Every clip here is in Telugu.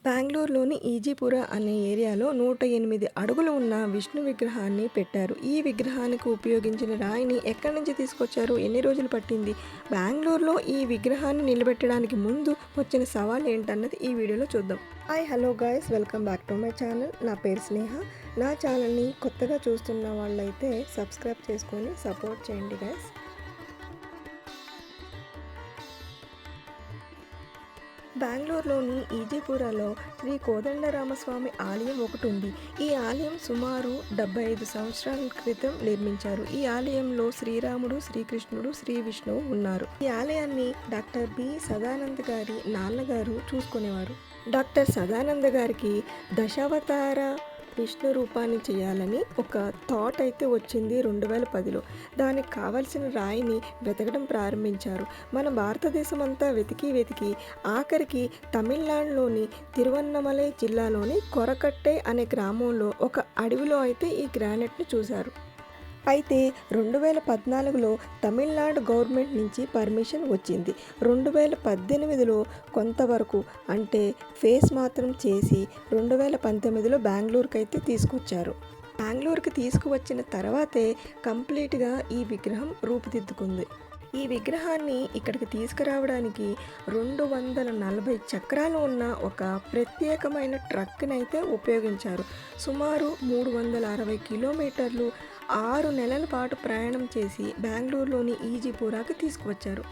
బెంగళూరులోని ఈజీపుర అనే ఏరియాలో 108 అడుగులు ఉన్న విష్ణు విగ్రహాన్ని పెట్టారు. ఈ విగ్రహానికి ఉపయోగించిన రాయిని ఎక్కడి నుంచి తీసుకొచ్చారు, ఎన్ని రోజులు పట్టింది, బెంగళూరులో ఈ విగ్రహాన్ని నిలబెట్టడానికి ముందు వచ్చిన సవాల్ ఏంటన్నది ఈ వీడియోలో చూద్దాం. Hi hello guys, welcome back to my channel. నా పేరు స్నేహ. నా ఛానల్ని కొత్తగా చూస్తున్న వాళ్ళైతే సబ్స్క్రైబ్ చేసుకొని సపోర్ట్ చేయండి గాయ్స్. బెంగళూరులోని ఈజీపురాలో శ్రీ కోదండరామస్వామి ఆలయం ఒకటి ఉంది. ఈ ఆలయం సుమారు 75 సంవత్సరాల క్రితం నిర్మించారు. ఈ ఆలయంలో శ్రీరాముడు, శ్రీకృష్ణుడు, శ్రీ విష్ణువు ఉన్నారు. ఈ ఆలయాన్ని డాక్టర్ బి సదానంద గారి నాన్నగారు చూసుకునేవారు. డాక్టర్ సదానంద గారికి దశావతార విష్ణు రూపాన్ని చేయాలని ఒక థాట్ అయితే వచ్చింది 2010లో. దానికి కావలసిన రాయిని వెతకడం ప్రారంభించారు. మన భారతదేశం అంతా వెతికి ఆఖరికి తమిళనాడులోని తిరువన్నమలై జిల్లాలోని కొరకట్టై అనే గ్రామంలో ఒక అడవిలో అయితే ఈ గ్రానైట్ని చూశారు. అయితే 2014లో తమిళనాడు గవర్నమెంట్ నుంచి పర్మిషన్ వచ్చింది. 2018లో కొంతవరకు అంటే ఫేస్ మాత్రం చేసి 2019లో బెంగళూరుకి అయితే తీసుకొచ్చారు. బెంగళూరుకి తీసుకువచ్చిన తర్వాతే కంప్లీట్గా ఈ విగ్రహం రూపుదిద్దుకుంది. ఈ విగ్రహాన్ని ఇక్కడికి తీసుకురావడానికి 240 చక్రాలు ఉన్న ఒక ప్రత్యేకమైన ట్రక్ని అయితే ఉపయోగించారు. సుమారు 360 కిలోమీటర్లు 6 నెలల పాటు ప్రయాణం చేసి బెంగళూరులోని ఈజీపురాకి తీసుకువచ్చారు.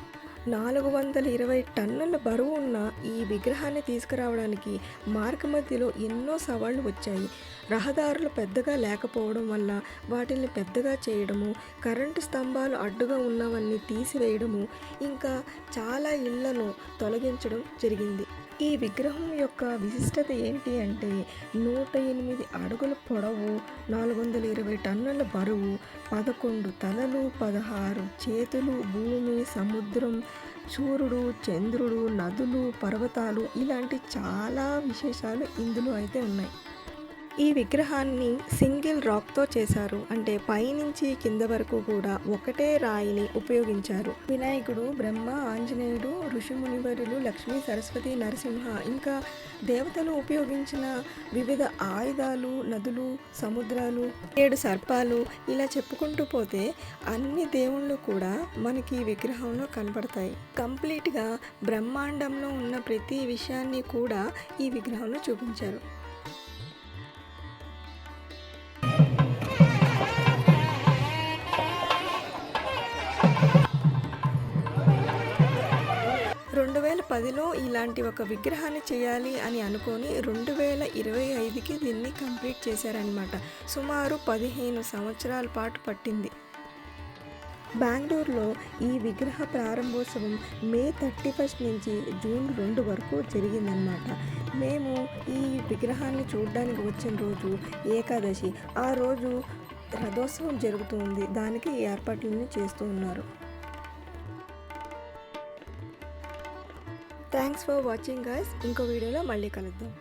420 టన్నుల బరువు ఉన్న ఈ విగ్రహాన్ని తీసుకురావడానికి మార్గమధ్యలో ఎన్నో సవాళ్లు వచ్చాయి. రహదారులు పెద్దగా లేకపోవడం వల్ల వాటిని పెద్దగా చేయడము, కరెంటు స్తంభాలు అడ్డుగా ఉన్నవన్నీ తీసివేయడము, ఇంకా చాలా ఇళ్లను తొలగించడం జరిగింది. ఈ విగ్రహం యొక్క విశిష్టత ఏంటి అంటే 108 అడుగుల పొడవు, 420 టన్నుల బరువు, 11 తలలు, 16 చేతులు, భూమి, సముద్రం, సూర్యుడు, చంద్రుడు, నదులు, పర్వతాలు, ఇలాంటి చాలా విశేషాలు ఇందులో అయితే ఉన్నాయి. ఈ విగ్రహాన్ని సింగిల్ రాక్తో చేశారు. అంటే పైనుంచి కింద వరకు కూడా ఒకటే రాయిని ఉపయోగించారు. వినాయకుడు, బ్రహ్మ, ఆంజనేయుడు, ఋషిమునివరులు, లక్ష్మీ, సరస్వతి, నరసింహ, ఇంకా దేవతలు ఉపయోగించిన వివిధ ఆయుధాలు, నదులు, సముద్రాలు, 7 సర్పాలు, ఇలా చెప్పుకుంటూ పోతే అన్ని దేవుళ్ళు కూడా మనకి ఈ విగ్రహంలో కనపడతాయి. కంప్లీట్గా బ్రహ్మాండంలో ఉన్న ప్రతి విషయాన్ని కూడా ఈ విగ్రహంలో చూపించారు. పదిలో ఇలాంటి ఒక విగ్రహాన్ని చేయాలి అని అనుకొని 2025కి దీన్ని కంప్లీట్ చేశారనమాట. సుమారు 15 సంవత్సరాల పాటు పట్టింది. బెంగళూరులో ఈ విగ్రహ ప్రారంభోత్సవం మే 31 నుంచి జూన్ 2 వరకు జరిగిందనమాట. మేము ఈ విగ్రహాన్ని చూడడానికి వచ్చిన రోజు ఏకాదశి. ఆ రోజు రథోత్సవం జరుగుతుంది. దానికి ఏర్పాట్లన్నీ చేస్తూ ఉన్నారు. Thanks for watching guys. ఇంకో వీడియోలో మళ్ళీ కలుద్దాం.